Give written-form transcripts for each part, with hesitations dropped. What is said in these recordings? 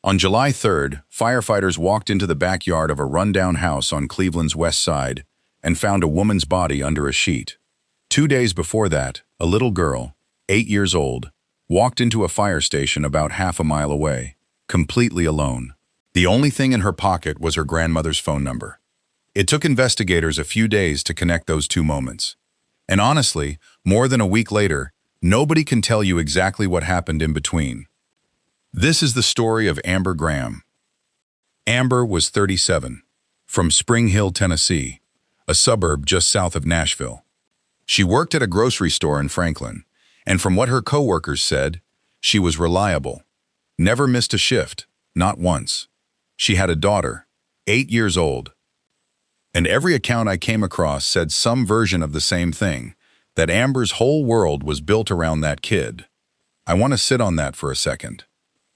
On July 3rd, firefighters walked into the backyard of a rundown house on Cleveland's west side and found a woman's body under a sheet. 2 days before that, a little girl, 8 years old, walked into a fire station about half a mile away, completely alone. The only thing in her pocket was her grandmother's phone number. It took investigators a few days to connect those two moments. And honestly, more than a week later, nobody can tell you exactly what happened in between. This is the story of Amber Graham. Amber was 37, from Spring Hill, Tennessee, a suburb just south of Nashville. She worked at a grocery store in Franklin, and from what her coworkers said, she was reliable. Never missed a shift, not once. She had a daughter, 8 years old. And every account I came across said some version of the same thing, that Amber's whole world was built around that kid. I want to sit on that for a second,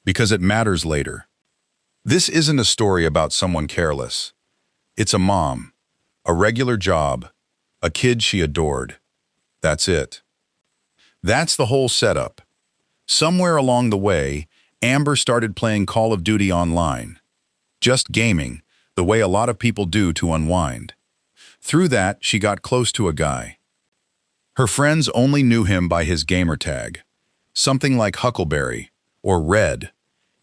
because it matters later. This isn't a story about someone careless. It's a mom, a regular job, a kid she adored. That's it. That's the whole setup. Somewhere along the way, Amber started playing Call of Duty online. Just gaming, the way a lot of people do to unwind. Through that, she got close to a guy. Her friends only knew him by his gamer tag, something like Huckleberry or Red.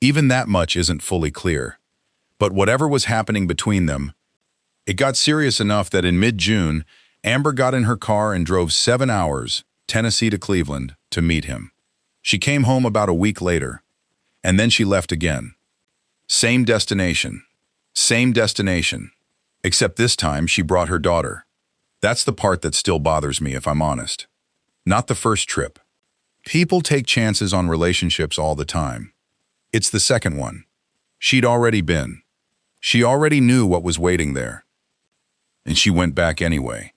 Even that much isn't fully clear. But whatever was happening between them, it got serious enough that in mid-June, Amber got in her car and drove 7 hours, Tennessee to Cleveland, to meet him. She came home about a week later, and then she left again. Same destination, except this time she brought her daughter. That's the part that still bothers me, if I'm honest. Not the first trip. People take chances on relationships all the time. It's the second one. She'd already been. She already knew what was waiting there. And she went back anyway,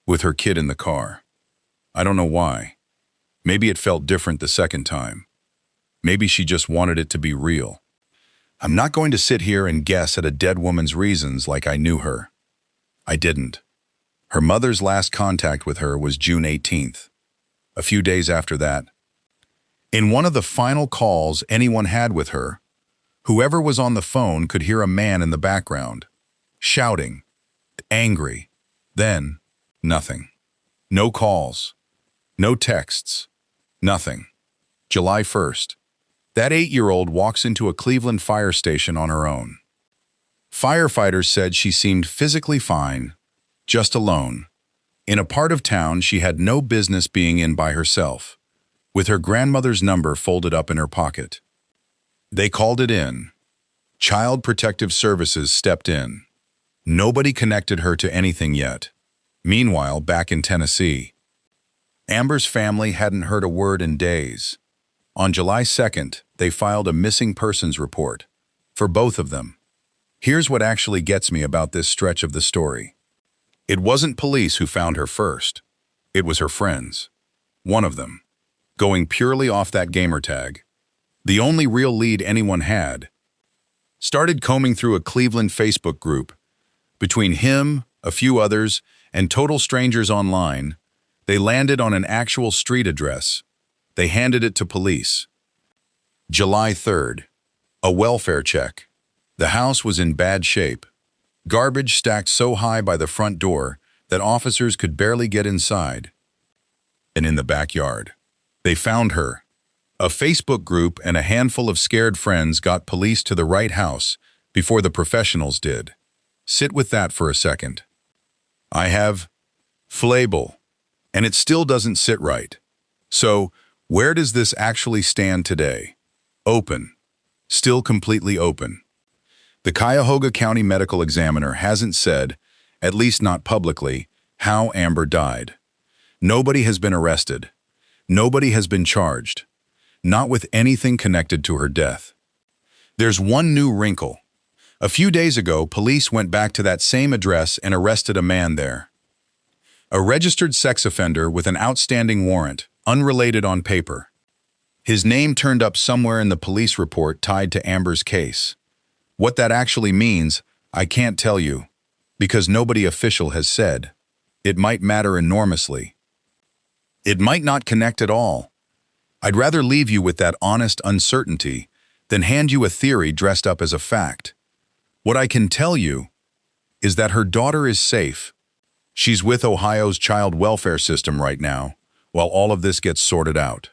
with her kid in the car. I don't know why. Maybe it felt different the second time. Maybe she just wanted it to be real. I'm not going to sit here and guess at a dead woman's reasons like I knew her. I didn't. Her mother's last contact with her was June 18th. A few days after that, in one of the final calls anyone had with her, whoever was on the phone could hear a man in the background, shouting, angry. Then, nothing. No calls. No texts. Nothing. July 1st. That 8-year-old walks into a Cleveland fire station on her own. Firefighters said she seemed physically fine, just alone, in a part of town she had no business being in by herself, with her grandmother's number folded up in her pocket. They called it in. Child Protective Services stepped in. Nobody connected her to anything yet. Meanwhile, back in Tennessee, Amber's family hadn't heard a word in days. On July 2nd, they filed a missing persons report for both of them. Here's what actually gets me about this stretch of the story. It wasn't police who found her first. It was her friends. One of them, going purely off that gamer tag, the only real lead anyone had, started combing through a Cleveland Facebook group. Between him, a few others, and total strangers online, they landed on an actual street address. They handed it to police. July 3rd. A welfare check. The house was in bad shape. Garbage stacked so high by the front door that officers could barely get inside. And in the backyard, they found her. A Facebook group and a handful of scared friends got police to the right house before the professionals did. Sit with that for a second. I have label, and it still doesn't sit right. So, where does this actually stand today? Open. Still completely open. The Cuyahoga County Medical Examiner hasn't said, at least not publicly, how Amber died. Nobody has been arrested. Nobody has been charged. Not with anything connected to her death. There's one new wrinkle. A few days ago, police went back to that same address and arrested a man there. A registered sex offender with an outstanding warrant, unrelated on paper. His name turned up somewhere in the police report tied to Amber's case. What that actually means, I can't tell you, because nobody official has said. It might matter enormously. It might not connect at all. I'd rather leave you with that honest uncertainty then hand you a theory dressed up as a fact. What I can tell you is that her daughter is safe. She's with Ohio's child welfare system right now, while all of this gets sorted out.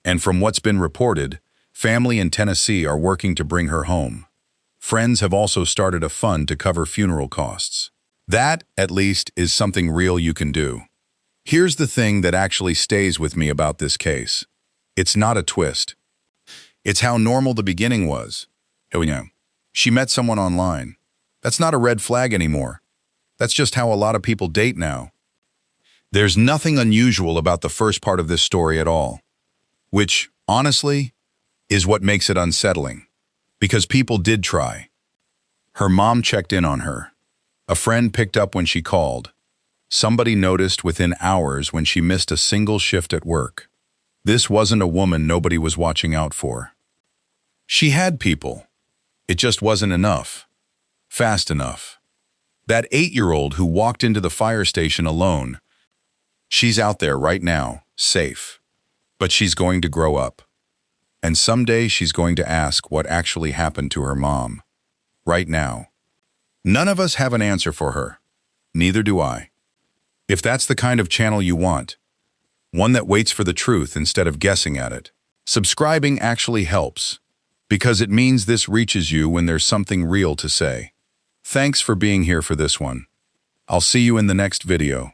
And from what's been reported, family in Tennessee are working to bring her home. Friends have also started a fund to cover funeral costs. That, at least, is something real you can do. Here's the thing that actually stays with me about this case. It's not a twist. It's how normal the beginning was. She met someone online. That's not a red flag anymore. That's just how a lot of people date now. There's nothing unusual about the first part of this story at all, which, honestly, is what makes it unsettling. Because people did try. Her mom checked in on her. A friend picked up when she called. Somebody noticed within hours when she missed a single shift at work. This wasn't a woman nobody was watching out for. She had people. It just wasn't enough. Fast enough. That 8-year-old who walked into the fire station alone, she's out there right now, safe. But she's going to grow up. And someday she's going to ask what actually happened to her mom. Right now. None of us have an answer for her. Neither do I. If that's the kind of channel you want, one that waits for the truth instead of guessing at it, subscribing actually helps, because it means this reaches you when there's something real to say. Thanks for being here for this one. I'll see you in the next video.